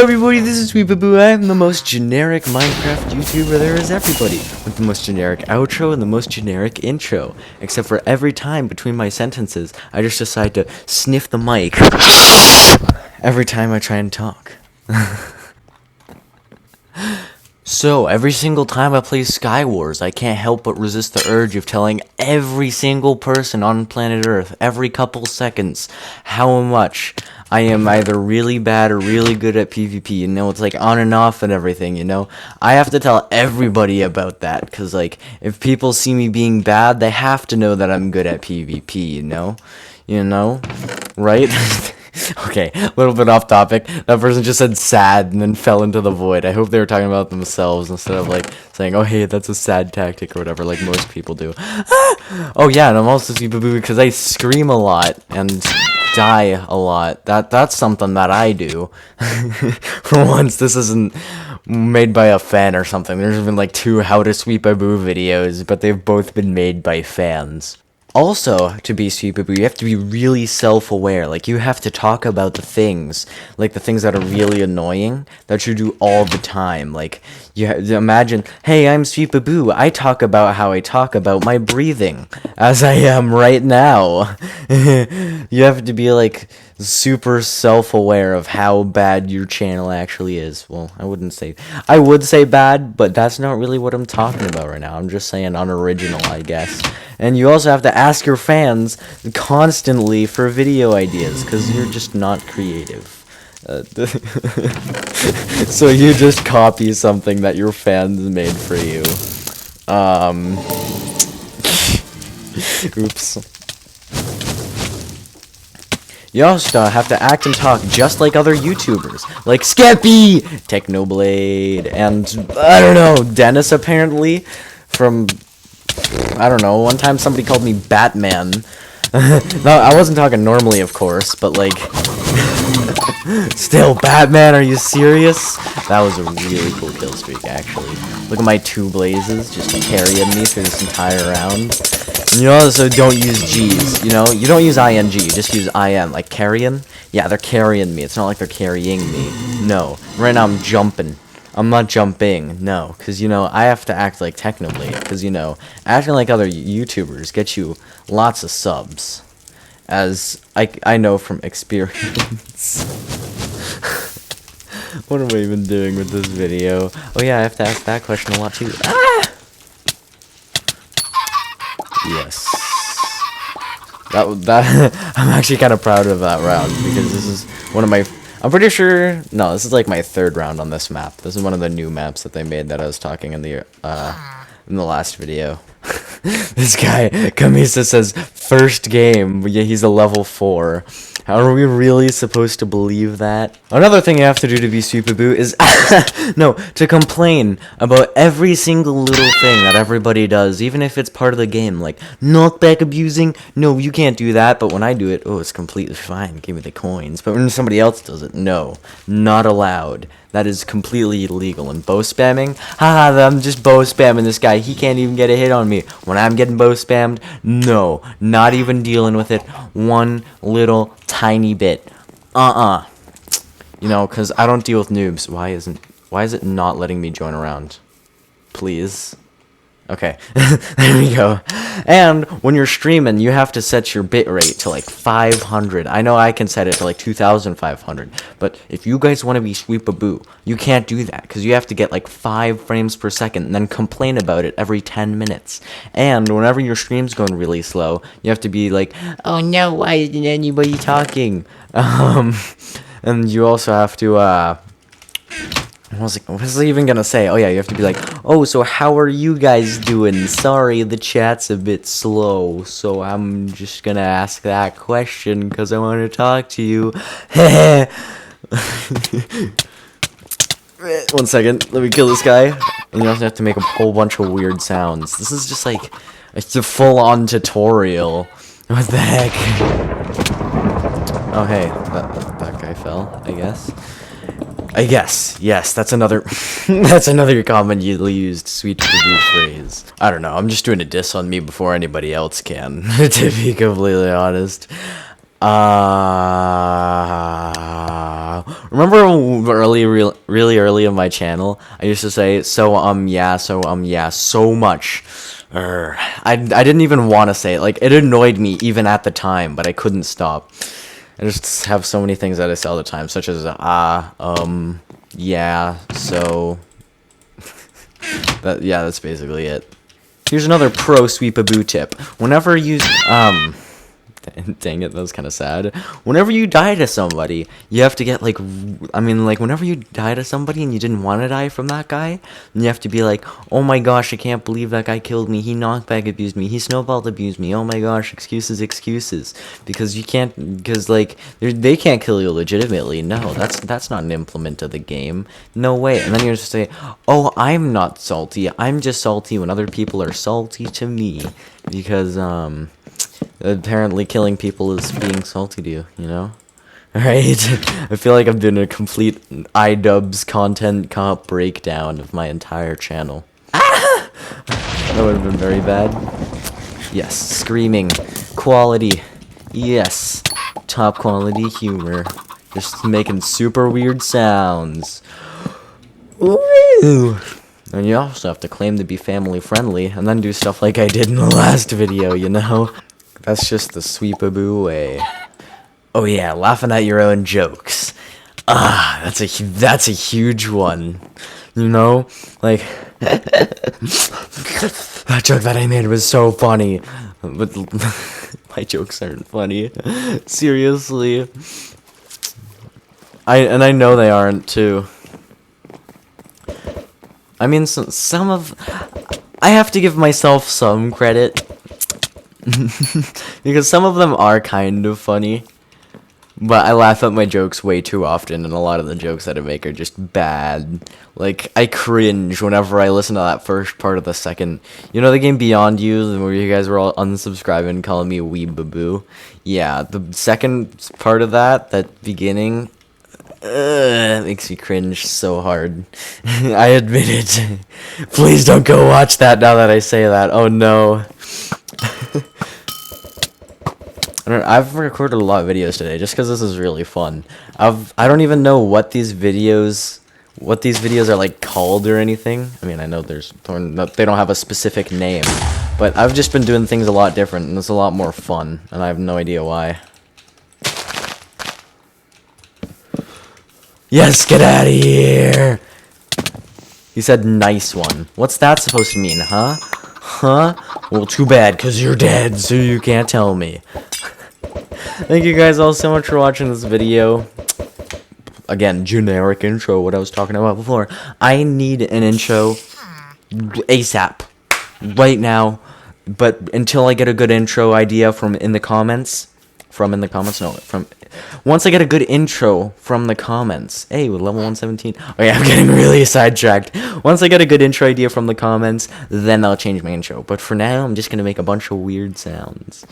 everybody, this is Sweetbaboo. I am the most generic Minecraft YouTuber there is everybody, with the most generic outro and the most generic intro. Except for every time between my sentences, I just decide to sniff the mic every time I try and talk. So, every single time I play Sky Wars, I can't help but resist the urge of telling every single person on planet Earth, every couple seconds, how much I am either really bad or really good at PvP, you know, it's like on and off and everything, you know? I have to tell everybody about that, because, like, if people see me being bad, they have to know that I'm good at PvP, you know? You know? Right? Okay, a little bit off topic. That person just said sad and then fell into the void. I hope they were talking about themselves instead of like saying, oh hey, that's a sad tactic or whatever, like most people do. Oh yeah, and I'm also Sweetbaboo because I scream a lot and die a lot. That's something that I do. For once, this isn't made by a fan or something. There's been like 2 How to Sweetbaboo videos, but they've both been made by fans. Also, to be Sweetbaboo, you have to be really self-aware. Like, you have to talk about the things, like the things that are really annoying, that you do all the time. Like, you imagine, hey, I'm Sweetbaboo. I talk about how I talk about my breathing, as I am right now. You have to be, like, super self-aware of how bad your channel actually is. Well, I would say bad, but that's not really what I'm talking about right now. I'm just saying unoriginal, I guess. And you also have to ask your fans constantly for video ideas, because you're just not creative. So you just copy something that your fans made for you. Oops. You also have to act and talk just like other YouTubers, like Skeppy, Technoblade, and, I don't know, Dennis apparently, from, I don't know, one time somebody called me Batman. No, I wasn't talking normally, of course, but, like, still, Batman, are you serious? That was a really cool kill streak, actually. Look at my 2 blazes just carrying me through this entire round. And you also don't use G's, you know? You don't use ING, you just use IN, like carrying. Yeah, they're carrying me. It's not like they're carrying me. No. Right now I'm jumping. I'm not jumping, no. Because, you know, I have to act like Technoblade. Because, you know, acting like other YouTubers gets you lots of subs. As I know from experience. What am I even doing with this video? Oh yeah, I have to ask that question a lot too. Ah! Yes. That I'm actually kind of proud of that round, because this is one of my, I'm pretty sure, no, this is like my 3rd round on this map. This is one of the new maps that they made that I was talking in the last video. This guy, Kamisa, says, first game, yeah, he's a level 4. How are we really supposed to believe that? Another thing you have to do to be Sweetbaboo is, no, to complain about every single little thing that everybody does, even if it's part of the game, like, knockback abusing, no, you can't do that, but when I do it, oh, it's completely fine, give me the coins, but when somebody else does it, no, not allowed. That is completely illegal. And bow spamming? Haha, I'm just bow spamming this guy. He can't even get a hit on me. When I'm getting bow spammed, no. Not even dealing with it one little tiny bit. You know, because I don't deal with noobs. Why is it not letting me join around? Please. Okay, there we go. And when you're streaming, you have to set your bitrate to like 500. I know I can set it to like 2,500, but if you guys want to be Sweetbaboo, you can't do that, because you have to get like 5 frames per second and then complain about it every 10 minutes. And whenever your stream's going really slow, you have to be like, oh no, why isn't anybody talking? And you also have to, what was I even gonna say? Oh yeah, you have to be like, oh, so how are you guys doing? Sorry, the chat's a bit slow, so I'm just gonna ask that question because I want to talk to you. 1 second, let me kill this guy. And you also have to make a whole bunch of weird sounds. This is just like, it's a full-on tutorial. What the heck? Oh hey, that guy fell, I guess. Yes, that's another that's another commonly used Sweetbaboo phrase. I don't know, I'm just doing a diss on me before anybody else can, to be completely honest. Remember really early in my channel, I used to say, yeah, so much. I didn't even want to say it. Like, it annoyed me even at the time, but I couldn't stop. I just have so many things that I say all the time, such as, yeah, so... that's basically it. Here's another pro Sweetbaboo tip. Whenever you, dang it, that was kind of sad. Whenever you die to somebody, you have to get, like, whenever you die to somebody and you didn't want to die from that guy, you have to be like, oh my gosh, I can't believe that guy killed me, he knockback abused me, he snowballed abused me, oh my gosh, excuses, excuses. Because you can't, because, like, they can't kill you legitimately, no, that's not an implement of the game, no way. And then you just say, oh, I'm not salty, I'm just salty when other people are salty to me, because, apparently killing people is being salty to you, you know? Alright? I feel like I'm doing a complete iDubbbz content comp breakdown of my entire channel. Ah! That would have been very bad. Yes, screaming. Quality. Yes. Top quality humor. Just making super weird sounds. Ooh. And you also have to claim to be family friendly, and then do stuff like I did in the last video, you know? That's just the Sweetbaboo way. Oh yeah, laughing at your own jokes. That's a huge one. You know, like that joke that I made was so funny, but my jokes aren't funny. Seriously, I know they aren't too. I mean, I have to give myself some credit. Because some of them are kind of funny, but I laugh at my jokes way too often, and a lot of the jokes that I make are just bad. Like, I cringe whenever I listen to that first part of the second. You know the game Beyond You, where you guys were all unsubscribing and calling me Weebaboo? Yeah, the second part of that beginning, it makes me cringe so hard. I admit it. Please don't go watch that now that I say that. Oh no. I've recorded a lot of videos today just because this is really fun. I don't even know what these videos are like called or anything. I mean, I know they don't have a specific name, but I've just been doing things a lot different and it's a lot more fun, and I have no idea why. Yes, get out of here! He said nice one. What's that supposed to mean, huh? Huh? Well, too bad, because you're dead, so you can't tell me. Thank you guys all so much for watching this video. Again, generic intro, what I was talking about before. I need an intro ASAP. Right now. But until I get a good intro idea from in the comments. Once I get a good intro from the comments. Hey, with level 117. Oh yeah, I'm getting really sidetracked. Once I get a good intro idea from the comments, then I'll change my intro. But for now, I'm just gonna make a bunch of weird sounds.